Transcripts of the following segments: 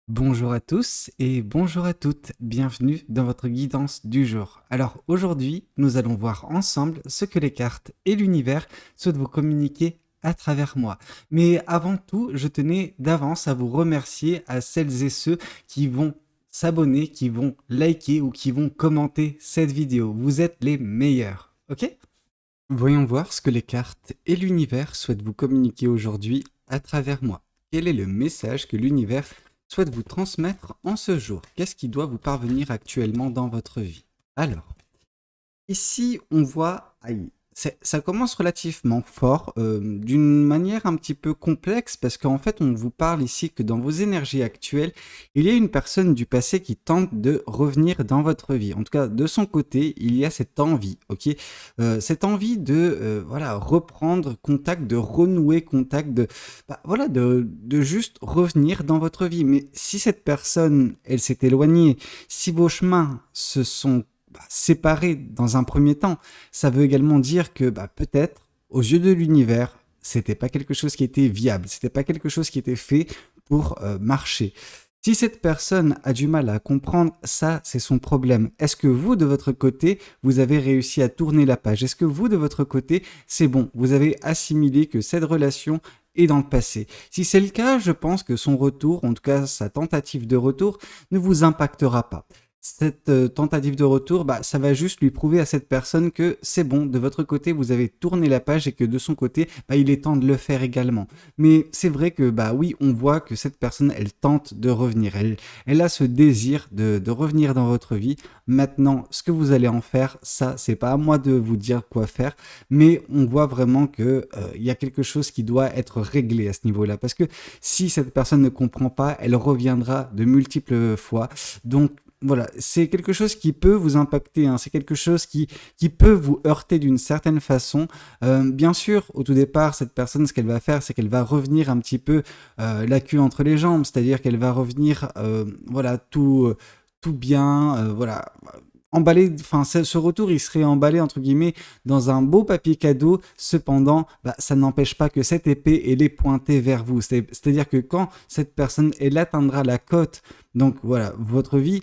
Bonjour à tous et bonjour à toutes, bienvenue dans votre guidance du jour. Alors aujourd'hui, nous allons voir ensemble ce que les cartes et l'univers souhaitent vous communiquer à travers moi. Mais avant tout, je tenais d'avance à vous remercier à celles et ceux qui vont s'abonner, qui vont liker ou qui vont commenter cette vidéo. Vous êtes les meilleurs, ok? Voyons voir ce que les cartes et l'univers souhaitent vous communiquer aujourd'hui à travers moi. Quel est le message que l'univers souhaite vous transmettre en ce jour? Qu'est-ce qui doit vous parvenir actuellement dans votre vie? Alors, ici, on voit, aïe, ça commence relativement fort, d'une manière un petit peu complexe, parce qu'en fait, on vous parle ici que dans vos énergies actuelles, il y a une personne du passé qui tente de revenir dans votre vie. En tout cas, de son côté, il y a cette envie, ok. Cette envie de voilà, reprendre contact, de renouer contact, de bah, voilà, de juste revenir dans votre vie. Mais si cette personne, elle s'est éloignée, si vos chemins se sont séparés dans un premier temps, ça veut également dire que peut-être, aux yeux de l'univers, c'était pas quelque chose qui était viable, c'était pas quelque chose qui était fait pour marcher. Si cette personne a du mal à comprendre, ça, c'est son problème. Est-ce que vous, de votre côté, vous avez réussi à tourner la page? Est-ce que vous, de votre côté, c'est bon? Vous avez assimilé que cette relation est dans le passé? Si c'est le cas, je pense que son retour, en tout cas sa tentative de retour, ne vous impactera pas. Cette tentative de retour, ça va juste lui prouver à cette personne que c'est bon, de votre côté, vous avez tourné la page et que de son côté, il est temps de le faire également. Mais c'est vrai que, oui, on voit que cette personne, elle tente de revenir. Elle a ce désir de revenir dans votre vie. Maintenant, ce que vous allez en faire, ça, c'est pas à moi de vous dire quoi faire, mais on voit vraiment que il y a quelque chose qui doit être réglé à ce niveau-là. Parce que si cette personne ne comprend pas, elle reviendra de multiples fois. Donc, voilà, c'est quelque chose qui peut vous impacter, hein. C'est quelque chose qui peut vous heurter d'une certaine façon. Bien sûr, au tout départ, cette personne, ce qu'elle va faire, c'est qu'elle va revenir un petit peu la queue entre les jambes, c'est-à-dire qu'elle va revenir, voilà, tout bien, voilà, emballé, enfin, ce retour, il serait emballé, entre guillemets, dans un beau papier cadeau. Cependant, ça n'empêche pas que cette épée, elle est pointée vers vous. C'est-à-dire que quand cette personne, elle atteindra la côte, donc voilà, votre vie,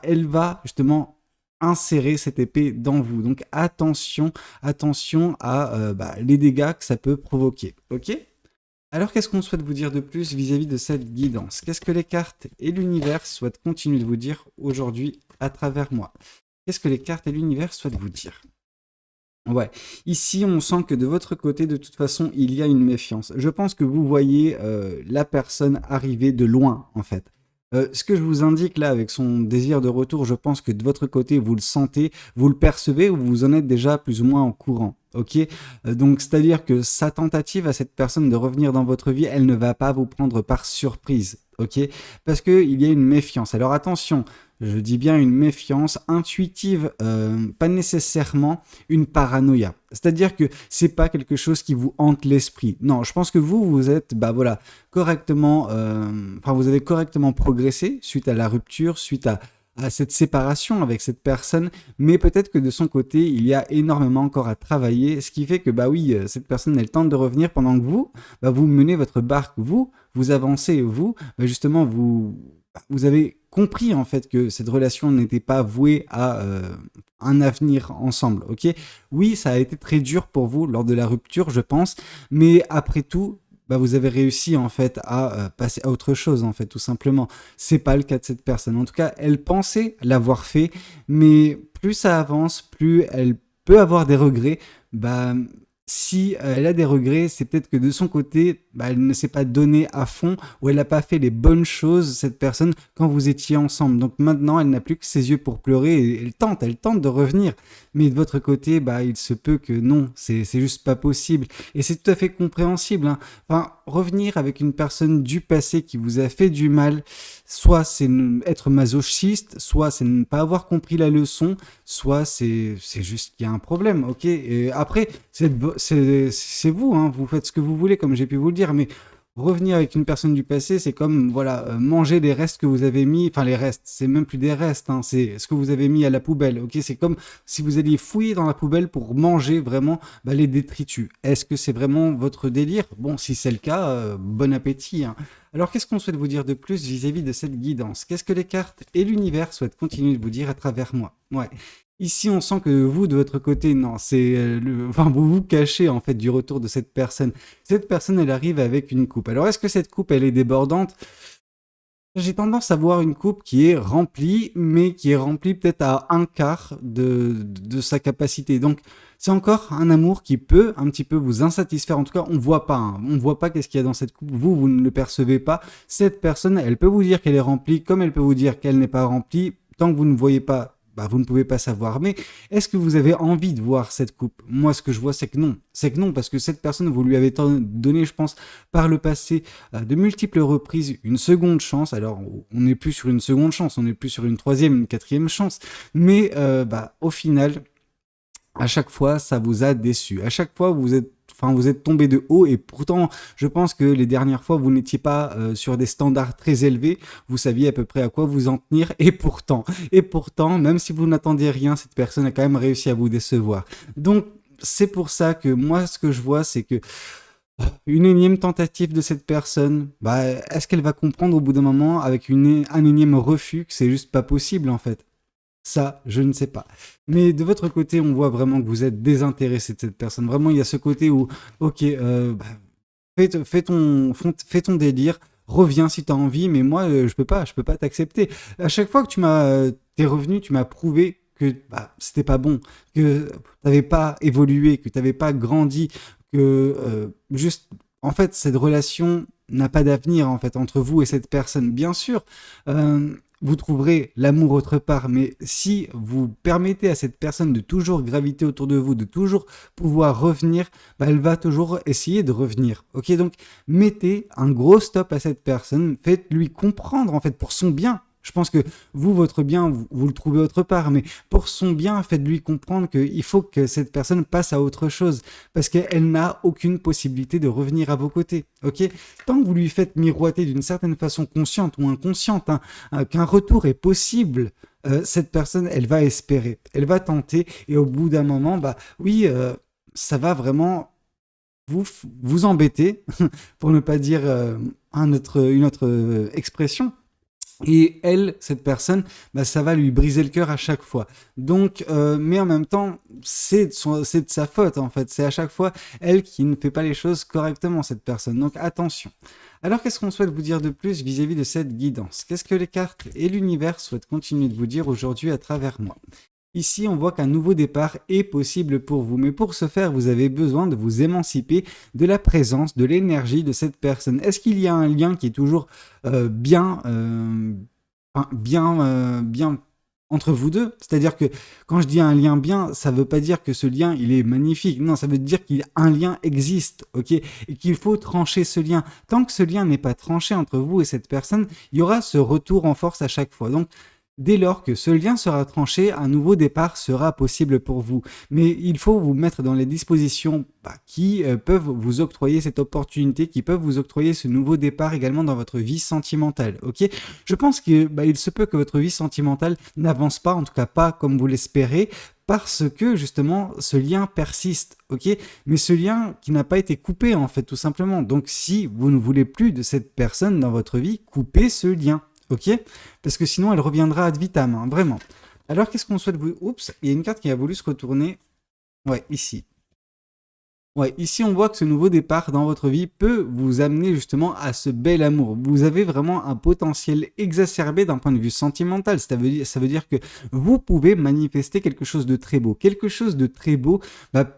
elle va justement insérer cette épée dans vous. Donc attention, attention à les dégâts que ça peut provoquer. Ok? Alors qu'est-ce qu'on souhaite vous dire de plus vis-à-vis de cette guidance? Qu'est-ce que les cartes et l'univers souhaitent continuer de vous dire aujourd'hui à travers moi? Qu'est-ce que les cartes et l'univers souhaitent vous dire? Ouais, ici on sent que de votre côté, de toute façon, il y a une méfiance. Je pense que vous voyez la personne arriver de loin, en fait. Ce que je vous indique là avec son désir de retour, je pense que de votre côté, vous le sentez, vous le percevez ou vous en êtes déjà plus ou moins en courant. Ok. Donc c'est-à-dire que sa tentative à cette personne de revenir dans votre vie, elle ne va pas vous prendre par surprise. Ok. Parce qu'il y a une méfiance. Alors attention, je dis bien une méfiance intuitive, pas nécessairement une paranoïa. C'est-à-dire que c'est pas quelque chose qui vous hante l'esprit. Non, je pense que vous êtes, voilà, correctement, enfin, vous avez correctement progressé suite à la rupture, suite à cette séparation avec cette personne, mais peut-être que de son côté, il y a énormément encore à travailler, ce qui fait que, oui, cette personne, elle tente de revenir pendant que vous, vous menez votre barque, vous avancez, justement, vous avez compris en fait que cette relation n'était pas vouée à un avenir ensemble, ok? Oui, ça a été très dur pour vous lors de la rupture, je pense, mais après tout, vous avez réussi en fait à passer à autre chose en fait, tout simplement. C'est pas le cas de cette personne. En tout cas, elle pensait l'avoir fait, mais plus ça avance, plus elle peut avoir des regrets. Si elle a des regrets, c'est peut-être que de son côté, elle ne s'est pas donnée à fond ou elle n'a pas fait les bonnes choses, cette personne, quand vous étiez ensemble. Donc maintenant, elle n'a plus que ses yeux pour pleurer et elle tente de revenir. Mais de votre côté, il se peut que non, c'est juste pas possible. Et c'est tout à fait compréhensible, hein. Enfin, revenir avec une personne du passé qui vous a fait du mal, soit c'est être masochiste, soit c'est ne pas avoir compris la leçon, soit c'est juste qu'il y a un problème, ok? Et après, c'est vous, hein, vous faites ce que vous voulez, comme j'ai pu vous le dire, mais revenir avec une personne du passé, c'est comme voilà manger les restes que vous avez mis, enfin les restes, c'est même plus des restes, hein, c'est ce que vous avez mis à la poubelle. Ok, c'est comme si vous alliez fouiller dans la poubelle pour manger vraiment les détritus. Est-ce que c'est vraiment votre délire? Bon, si c'est le cas, bon appétit, hein. Alors, qu'est-ce qu'on souhaite vous dire de plus vis-à-vis de cette guidance? Qu'est-ce que les cartes et l'univers souhaitent continuer de vous dire à travers moi? Ouais. Ici, on sent que vous, de votre côté, non, c'est enfin, vous vous cachez en fait du retour de cette personne. Cette personne, elle arrive avec une coupe. Alors, est-ce que cette coupe, elle est débordante? J'ai tendance à voir une coupe qui est remplie, mais qui est remplie peut-être à un quart de sa capacité. Donc, c'est encore un amour qui peut un petit peu vous insatisfaire. En tout cas, on voit pas, hein. On voit pas qu'est-ce qu'il y a dans cette coupe. Vous ne le percevez pas. Cette personne, elle peut vous dire qu'elle est remplie, comme elle peut vous dire qu'elle n'est pas remplie. Tant que vous ne voyez pas, vous ne pouvez pas savoir. Mais est-ce que vous avez envie de voir cette coupe? Moi, ce que je vois, c'est que non. C'est que non, parce que cette personne, vous lui avez donné, je pense, par le passé, de multiples reprises, une seconde chance. Alors, on n'est plus sur une seconde chance, on n'est plus sur une troisième, une quatrième chance. Mais au final, à chaque fois, ça vous a déçu. À chaque fois, vous êtes tombé de haut et pourtant, je pense que les dernières fois, vous n'étiez pas sur des standards très élevés. Vous saviez à peu près à quoi vous en tenir et pourtant, même si vous n'attendiez rien, cette personne a quand même réussi à vous décevoir. Donc, c'est pour ça que moi, ce que je vois, c'est que une énième tentative de cette personne, est-ce qu'elle va comprendre au bout d'un moment avec un énième refus que c'est juste pas possible en fait? Ça, je ne sais pas. Mais de votre côté, on voit vraiment que vous êtes désintéressé de cette personne. Vraiment, il y a ce côté où, ok, fais ton délire, reviens si tu as envie, mais moi, je peux pas t'accepter. À chaque fois que t'es revenu, tu m'as prouvé que c'était pas bon, que t'avais pas évolué, que t'avais pas grandi, que juste, en fait, cette relation n'a pas d'avenir en fait entre vous et cette personne. Bien sûr, vous trouverez l'amour autre part, mais si vous permettez à cette personne de toujours graviter autour de vous, de toujours pouvoir revenir, elle va toujours essayer de revenir. Ok, donc mettez un gros stop à cette personne, faites-lui comprendre en fait pour son bien. Je pense que vous, votre bien, vous le trouvez autre part, mais pour son bien, faites-lui comprendre qu'il faut que cette personne passe à autre chose, parce qu'elle n'a aucune possibilité de revenir à vos côtés, ok? Tant que vous lui faites miroiter d'une certaine façon consciente ou inconsciente, hein, qu'un retour est possible, cette personne, elle va espérer, elle va tenter, et au bout d'un moment, oui, ça va vraiment vous embêter, pour ne pas dire une autre expression. Et elle, cette personne, ça va lui briser le cœur à chaque fois. Donc, mais en même temps, c'est de sa faute en fait. C'est à chaque fois elle qui ne fait pas les choses correctement, cette personne. Donc attention. Alors, qu'est-ce qu'on souhaite vous dire de plus vis-à-vis de cette guidance? Qu'est-ce que les cartes et l'univers souhaitent continuer de vous dire aujourd'hui à travers moi? Ici, on voit qu'un nouveau départ est possible pour vous, mais pour ce faire, vous avez besoin de vous émanciper de la présence, de l'énergie de cette personne. Est-ce qu'il y a un lien qui est toujours bien entre vous deux? C'est-à-dire que quand je dis un lien bien, ça ne veut pas dire que ce lien, il est magnifique. Non, ça veut dire qu'un lien existe, ok? Et qu'il faut trancher ce lien. Tant que ce lien n'est pas tranché entre vous et cette personne, il y aura ce retour en force à chaque fois. Donc, dès lors que ce lien sera tranché, un nouveau départ sera possible pour vous. Mais il faut vous mettre dans les dispositions qui peuvent vous octroyer cette opportunité, qui peuvent vous octroyer ce nouveau départ également dans votre vie sentimentale. Ok, je pense qu'il il se peut que votre vie sentimentale n'avance pas, en tout cas pas comme vous l'espérez, parce que justement ce lien persiste, ok? Mais ce lien qui n'a pas été coupé en fait, tout simplement. Donc si vous ne voulez plus de cette personne dans votre vie, coupez ce lien. Ok? Parce que sinon, elle reviendra ad vitam, hein, vraiment. Alors, qu'est-ce qu'on souhaite vous... Oups, il y a une carte qui a voulu se retourner. Ouais, ici. Ouais, ici on voit que ce nouveau départ dans votre vie peut vous amener justement à ce bel amour. Vous avez vraiment un potentiel exacerbé d'un point de vue sentimental. Ça veut dire que vous pouvez manifester quelque chose de très beau. Quelque chose de très beau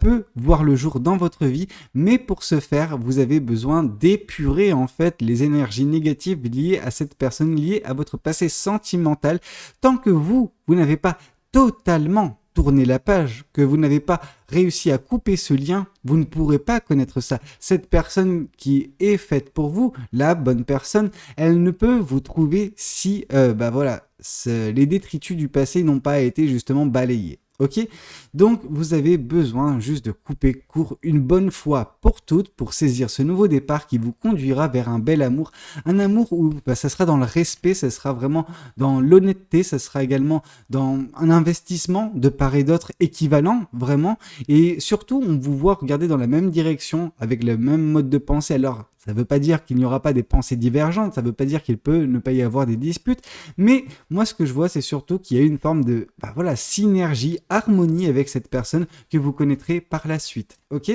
peut voir le jour dans votre vie, mais pour ce faire, vous avez besoin d'épurer en fait les énergies négatives liées à cette personne, liées à votre passé sentimental. Tant que vous n'avez pas totalement tourner la page, que vous n'avez pas réussi à couper ce lien, vous ne pourrez pas connaître ça. Cette personne qui est faite pour vous, la bonne personne, elle ne peut vous trouver si, les détritus du passé n'ont pas été justement balayés. Ok? Donc, vous avez besoin juste de couper court une bonne fois pour toutes pour saisir ce nouveau départ qui vous conduira vers un bel amour. Un amour où bah, ça sera dans le respect, ça sera vraiment dans l'honnêteté, ça sera également dans un investissement de part et d'autre équivalent, vraiment. Et surtout, on vous voit regarder dans la même direction, avec le même mode de pensée. Alors, ça ne veut pas dire qu'il n'y aura pas des pensées divergentes, ça ne veut pas dire qu'il peut ne pas y avoir des disputes, mais moi ce que je vois c'est surtout qu'il y a une forme de bah voilà, synergie, harmonie avec cette personne que vous connaîtrez par la suite. Ok?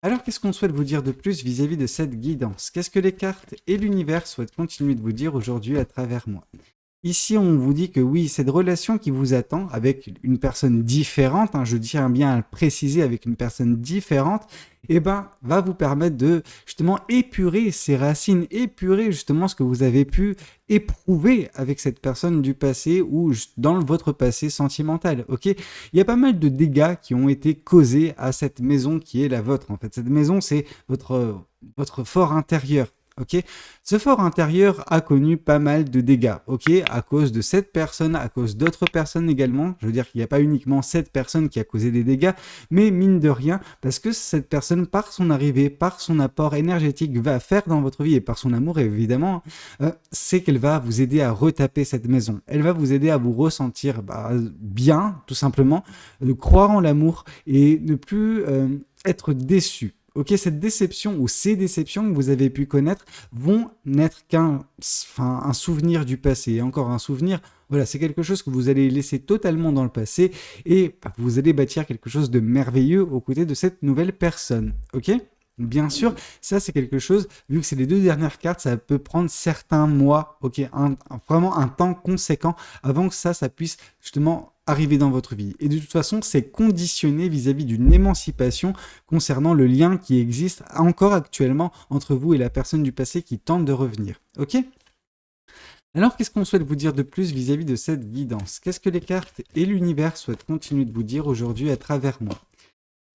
Alors qu'est-ce qu'on souhaite vous dire de plus vis-à-vis de cette guidance? Qu'est-ce que les cartes et l'univers souhaitent continuer de vous dire aujourd'hui à travers moi? Ici, on vous dit que oui, cette relation qui vous attend avec une personne différente, je tiens bien à le préciser, avec une personne différente, eh ben, va vous permettre de justement épurer ces racines, épurer justement ce que vous avez pu éprouver avec cette personne du passé ou dans votre passé sentimental. Ok? Il y a pas mal de dégâts qui ont été causés à cette maison qui est la vôtre. En fait, cette maison, c'est votre fort intérieur. Ok, ce fort intérieur a connu pas mal de dégâts, ok, à cause de cette personne, à cause d'autres personnes également. Je veux dire qu'il n'y a pas uniquement cette personne qui a causé des dégâts, mais mine de rien, parce que cette personne, par son arrivée, par son apport énergétique, va faire dans votre vie et par son amour évidemment, c'est qu'elle va vous aider à retaper cette maison. Elle va vous aider à vous ressentir bien, tout simplement, de croire en l'amour et ne plus être déçu. Ok, cette déception ou ces déceptions que vous avez pu connaître vont n'être un souvenir du passé. Et encore un souvenir, voilà, c'est quelque chose que vous allez laisser totalement dans le passé et vous allez bâtir quelque chose de merveilleux aux côtés de cette nouvelle personne. Ok? Bien sûr, ça c'est quelque chose, vu que c'est les deux dernières cartes, ça peut prendre certains mois, ok, vraiment un temps conséquent avant que ça puisse justement arriver dans votre vie. Et de toute façon, c'est conditionné vis-à-vis d'une émancipation concernant le lien qui existe encore actuellement entre vous et la personne du passé qui tente de revenir. Ok? Alors, qu'est-ce qu'on souhaite vous dire de plus vis-à-vis de cette guidance? Qu'est-ce que les cartes et l'univers souhaitent continuer de vous dire aujourd'hui à travers moi?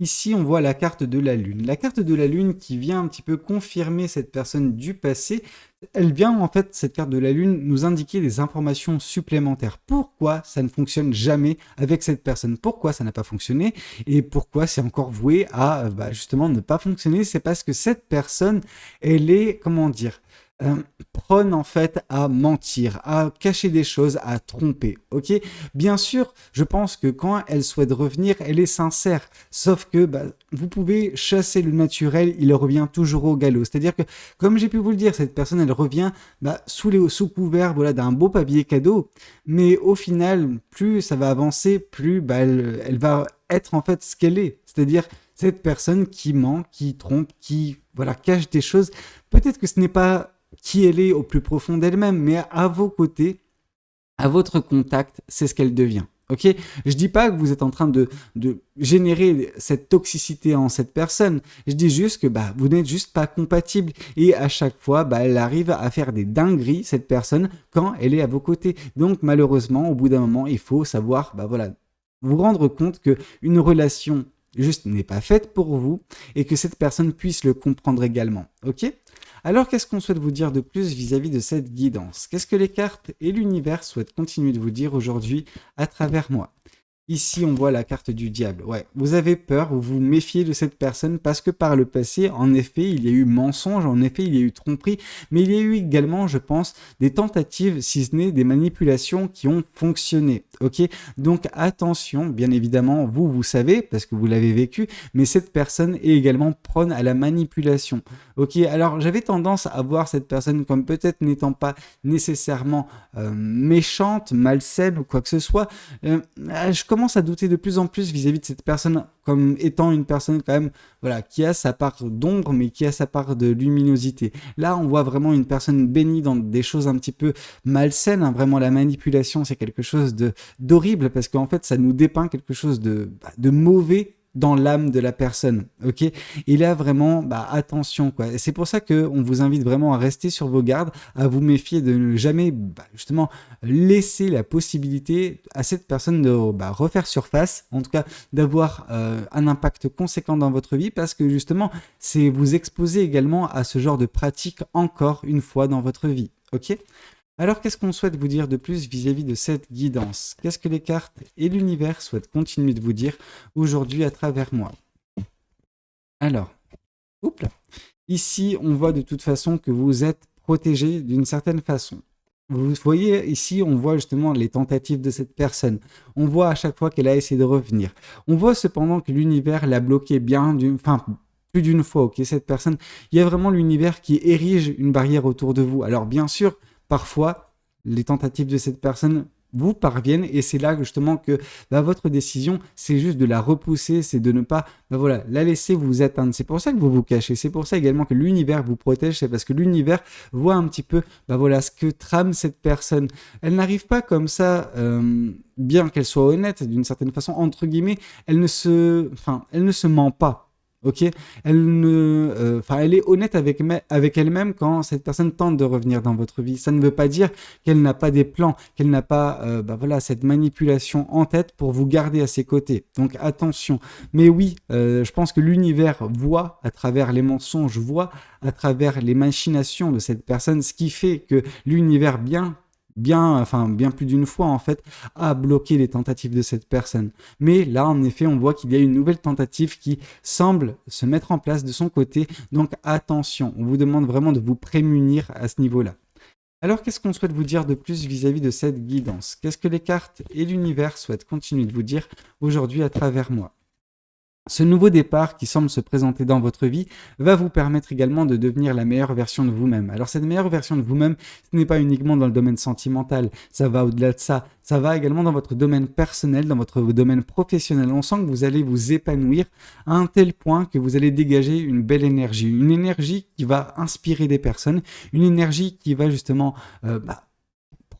Ici, on voit la carte de la Lune. La carte de la Lune qui vient un petit peu confirmer cette personne du passé. Elle vient, en fait, cette carte de la Lune, nous indiquer des informations supplémentaires. Pourquoi ça ne fonctionne jamais avec cette personne? Pourquoi ça n'a pas fonctionné? Et pourquoi c'est encore voué à, justement, ne pas fonctionner? C'est parce que cette personne, elle est, comment dire, prône en fait à mentir, à cacher des choses, à tromper, ok? Bien sûr, je pense que quand elle souhaite revenir, elle est sincère, sauf que vous pouvez chasser le naturel, il revient toujours au galop. C'est-à-dire que, comme j'ai pu vous le dire, cette personne, elle revient sous couvert voilà, d'un beau papier cadeau, mais au final, plus ça va avancer, plus elle va être en fait ce qu'elle est, c'est-à-dire cette personne qui ment, qui trompe, qui voilà, cache des choses. Peut-être que ce n'est pas qui elle est au plus profond d'elle-même, mais à vos côtés, à votre contact, c'est ce qu'elle devient. Ok? Je dis pas que vous êtes en train de générer cette toxicité en cette personne. Je dis juste que vous n'êtes juste pas compatible. Et à chaque fois, elle arrive à faire des dingueries, cette personne, quand elle est à vos côtés. Donc malheureusement, au bout d'un moment, il faut savoir vous rendre compte qu'une relation juste n'est pas faite pour vous et que cette personne puisse le comprendre également. Ok? Alors, qu'est-ce qu'on souhaite vous dire de plus vis-à-vis de cette guidance? Qu'est-ce que les cartes et l'univers souhaitent continuer de vous dire aujourd'hui à travers moi? Ici, on voit la carte du diable. Ouais, vous avez peur, vous vous méfiez de cette personne parce que par le passé, en effet, il y a eu mensonge, en effet, il y a eu tromperie, mais il y a eu également, je pense, des tentatives, si ce n'est des manipulations qui ont fonctionné. Ok? Donc attention, bien évidemment, vous savez, parce que vous l'avez vécu, mais cette personne est également prône à la manipulation. Ok? Alors, j'avais tendance à voir cette personne comme peut-être n'étant pas nécessairement méchante, malsaine ou quoi que ce soit. Je commence à douter de plus en plus vis-à-vis de cette personne comme étant une personne quand même qui a sa part d'ombre mais qui a sa part de luminosité. Là, on voit vraiment une personne bénie dans des choses un petit peu malsaines. Vraiment, la manipulation, c'est quelque chose d'horrible parce qu'en fait, ça nous dépeint quelque chose de mauvais dans l'âme de la personne, ok? Et là, vraiment, attention, quoi. C'est pour ça qu'on vous invite vraiment à rester sur vos gardes, à vous méfier de ne jamais, justement, laisser la possibilité à cette personne de refaire surface, en tout cas, d'avoir un impact conséquent dans votre vie, parce que, justement, c'est vous exposer également à ce genre de pratique encore une fois dans votre vie, ok? Alors, qu'est-ce qu'on souhaite vous dire de plus vis-à-vis de cette guidance? Qu'est-ce que les cartes et l'univers souhaitent continuer de vous dire aujourd'hui à travers moi? Alors, oups là. Ici, on voit de toute façon que vous êtes protégé d'une certaine façon. Vous voyez, ici, on voit justement les tentatives de cette personne. On voit à chaque fois qu'elle a essayé de revenir. On voit cependant que l'univers l'a bloqué enfin, plus d'une fois, ok, cette personne. Il y a vraiment l'univers qui érige une barrière autour de vous. Alors, bien sûr, parfois, les tentatives de cette personne vous parviennent et c'est là justement que votre décision, c'est juste de la repousser, c'est de ne pas voilà, la laisser vous atteindre. C'est pour ça que vous vous cachez, c'est pour ça également que l'univers vous protège, c'est parce que l'univers voit un petit peu voilà, ce que trame cette personne. Elle n'arrive pas comme ça, bien qu'elle soit honnête d'une certaine façon, entre guillemets, elle ne se ment pas. Ok, elle est honnête avec elle-même quand cette personne tente de revenir dans votre vie. Ça ne veut pas dire qu'elle n'a pas des plans, qu'elle n'a pas, voilà, cette manipulation en tête pour vous garder à ses côtés. Donc attention. Mais oui, je pense que l'univers voit à travers les mensonges, voit à travers les machinations de cette personne, ce qui fait que l'univers bien plus d'une fois en fait, a bloqué les tentatives de cette personne. Mais là, en effet, on voit qu'il y a une nouvelle tentative qui semble se mettre en place de son côté. Donc attention, on vous demande vraiment de vous prémunir à ce niveau-là. Alors, qu'est-ce qu'on souhaite vous dire de plus vis-à-vis de cette guidance? Qu'est-ce que les cartes et l'univers souhaitent continuer de vous dire aujourd'hui à travers moi? Ce nouveau départ qui semble se présenter dans votre vie va vous permettre également de devenir la meilleure version de vous-même. Alors cette meilleure version de vous-même, ce n'est pas uniquement dans le domaine sentimental, ça va au-delà de ça, ça va également dans votre domaine personnel, dans votre domaine professionnel. On sent que vous allez vous épanouir à un tel point que vous allez dégager une belle énergie, une énergie qui va inspirer des personnes, une énergie qui va justement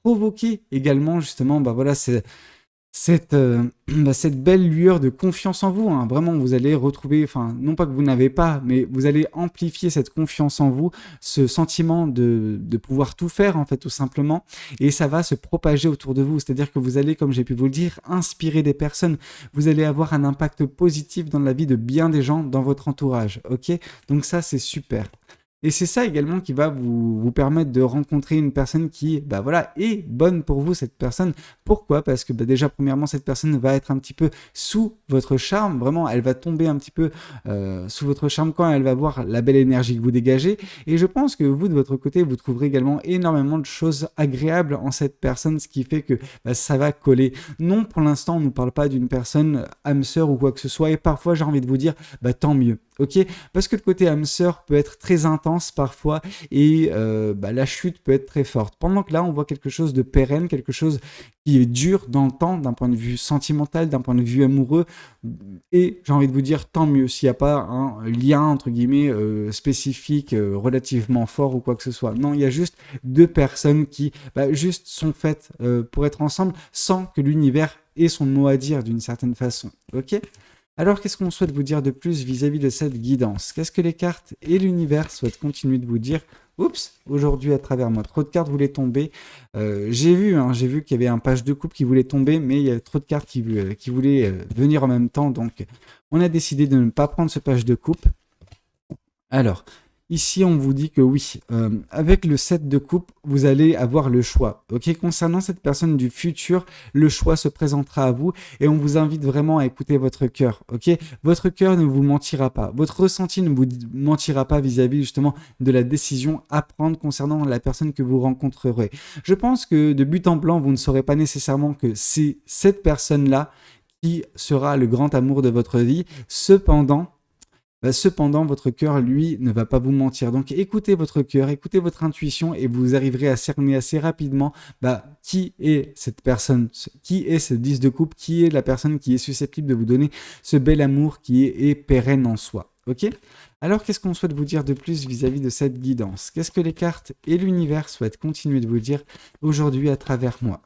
provoquer également justement voilà, cette belle lueur de confiance en vous, hein. Vraiment, vous allez retrouver, enfin, non pas que vous n'avez pas, mais vous allez amplifier cette confiance en vous, ce sentiment de pouvoir tout faire, en fait, tout simplement, et ça va se propager autour de vous. C'est-à-dire que vous allez, comme j'ai pu vous le dire, inspirer des personnes. Vous allez avoir un impact positif dans la vie de bien des gens dans votre entourage, ok? Donc ça, c'est super. Et c'est ça également qui va vous permettre de rencontrer une personne qui, voilà, est bonne pour vous, cette personne. Pourquoi? Parce que déjà, premièrement, cette personne va être un petit peu sous votre charme. Vraiment, elle va tomber un petit peu sous votre charme quand elle va voir la belle énergie que vous dégagez. Et je pense que vous, de votre côté, vous trouverez également énormément de choses agréables en cette personne, ce qui fait que ça va coller. Non, pour l'instant, on ne nous parle pas d'une personne âme sœur ou quoi que ce soit. Et parfois, j'ai envie de vous dire, tant mieux. Ok, parce que le côté âme sœur peut être très intense parfois et la chute peut être très forte. Pendant que là, on voit quelque chose de pérenne, quelque chose qui est dur dans le temps, d'un point de vue sentimental, d'un point de vue amoureux. Et j'ai envie de vous dire, tant mieux s'il n'y a pas un lien, entre guillemets, spécifique, relativement fort ou quoi que ce soit. Non, il y a juste deux personnes qui juste sont faites pour être ensemble sans que l'univers ait son mot à dire d'une certaine façon. Ok ? Alors, qu'est-ce qu'on souhaite vous dire de plus vis-à-vis de cette guidance? Qu'est-ce que les cartes et l'univers souhaitent continuer de vous dire? Oups, aujourd'hui à travers moi, trop de cartes voulaient tomber. J'ai vu qu'il y avait un page de coupe qui voulait tomber, mais il y a trop de cartes qui voulaient venir en même temps. Donc, on a décidé de ne pas prendre ce page de coupe. Alors, ici, on vous dit que oui, avec le 7 de coupe, vous allez avoir le choix. Ok, concernant cette personne du futur, le choix se présentera à vous et on vous invite vraiment à écouter votre cœur. Ok, votre cœur ne vous mentira pas. Votre ressenti ne vous mentira pas vis-à-vis justement de la décision à prendre concernant la personne que vous rencontrerez. Je pense que de but en blanc, vous ne saurez pas nécessairement que c'est cette personne-là qui sera le grand amour de votre vie. Cependant, votre cœur, lui, ne va pas vous mentir. Donc, écoutez votre cœur, écoutez votre intuition et vous arriverez à cerner assez rapidement qui est cette personne, qui est ce 10 de coupe, qui est la personne qui est susceptible de vous donner ce bel amour qui est pérenne en soi. Ok ? Alors, qu'est-ce qu'on souhaite vous dire de plus vis-à-vis de cette guidance? Qu'est-ce que les cartes et l'univers souhaitent continuer de vous dire aujourd'hui à travers moi?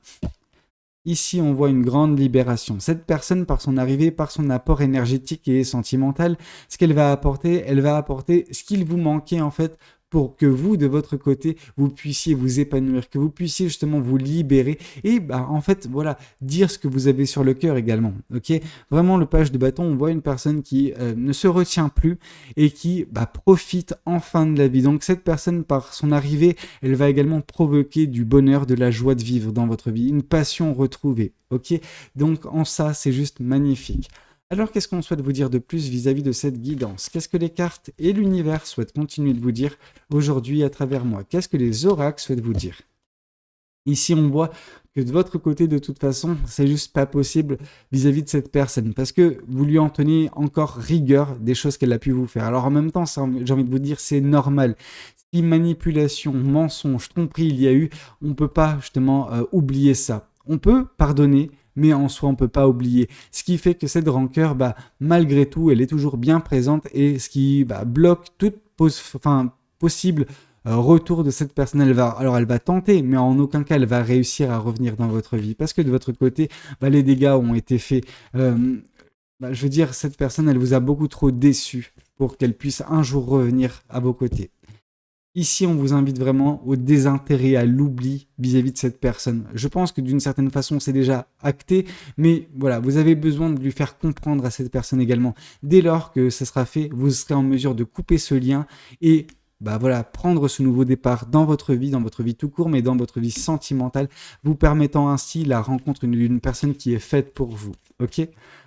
Ici, on voit une grande libération. Cette personne, par son arrivée, par son apport énergétique et sentimental, ce qu'elle va apporter, elle va apporter ce qu'il vous manquait en fait pour que vous, de votre côté, vous puissiez vous épanouir, que vous puissiez justement vous libérer et en fait, voilà, dire ce que vous avez sur le cœur également, ok? Vraiment, le page de bâton, on voit une personne qui ne se retient plus et qui profite enfin de la vie. Donc cette personne, par son arrivée, elle va également provoquer du bonheur, de la joie de vivre dans votre vie, une passion retrouvée, ok? Donc en ça, c'est juste magnifique. Alors, qu'est-ce qu'on souhaite vous dire de plus vis-à-vis de cette guidance? Qu'est-ce que les cartes et l'univers souhaitent continuer de vous dire aujourd'hui à travers moi? Qu'est-ce que les oracles souhaitent vous dire? Ici, on voit que de votre côté, de toute façon, c'est juste pas possible vis-à-vis de cette personne parce que vous lui en tenez encore rigueur des choses qu'elle a pu vous faire. Alors, en même temps, j'ai envie de vous dire, c'est normal. Si manipulation, mensonge, tromperie il y a eu, on ne peut pas justement oublier ça. On peut pardonner, mais en soi, on ne peut pas oublier. Ce qui fait que cette rancœur, malgré tout, elle est toujours bien présente et ce qui bloque toute possible retour de cette personne. Elle va tenter, mais en aucun cas, elle va réussir à revenir dans votre vie. Parce que de votre côté, les dégâts ont été faits. Je veux dire, cette personne, elle vous a beaucoup trop déçu pour qu'elle puisse un jour revenir à vos côtés. Ici, on vous invite vraiment au désintérêt, à l'oubli vis-à-vis de cette personne. Je pense que d'une certaine façon, c'est déjà acté, mais voilà, vous avez besoin de lui faire comprendre à cette personne également. Dès lors que ça sera fait, vous serez en mesure de couper ce lien et prendre ce nouveau départ dans votre vie tout court, mais dans votre vie sentimentale, vous permettant ainsi la rencontre d'une personne qui est faite pour vous. Ok ?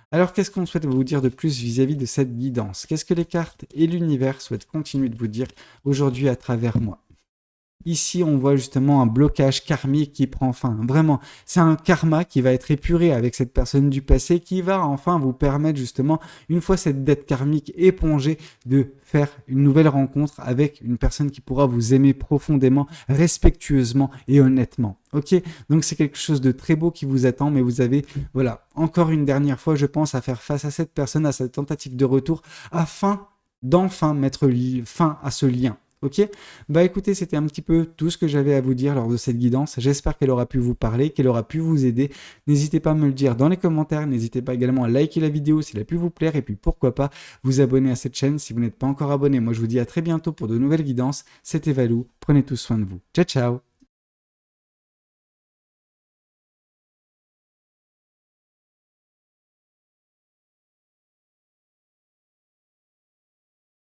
Alors, qu'est-ce qu'on souhaite vous dire de plus vis-à-vis de cette guidance? Qu'est-ce que les cartes et l'univers souhaitent continuer de vous dire aujourd'hui à travers moi? Ici, on voit justement un blocage karmique qui prend fin. Vraiment, c'est un karma qui va être épuré avec cette personne du passé qui va enfin vous permettre justement, une fois cette dette karmique épongée, de faire une nouvelle rencontre avec une personne qui pourra vous aimer profondément, respectueusement et honnêtement. Ok, donc c'est quelque chose de très beau qui vous attend, mais vous avez, encore une dernière fois, je pense, à faire face à cette personne, à cette tentative de retour, afin d'enfin mettre fin à ce lien. Ok, écoutez, c'était un petit peu tout ce que j'avais à vous dire lors de cette guidance. J'espère qu'elle aura pu vous parler, qu'elle aura pu vous aider. N'hésitez pas à me le dire dans les commentaires. N'hésitez pas également à liker la vidéo si elle a pu vous plaire. Et puis pourquoi pas vous abonner à cette chaîne si vous n'êtes pas encore abonné. Moi, je vous dis à très bientôt pour de nouvelles guidances. C'était Valou. Prenez tous soin de vous. Ciao, ciao.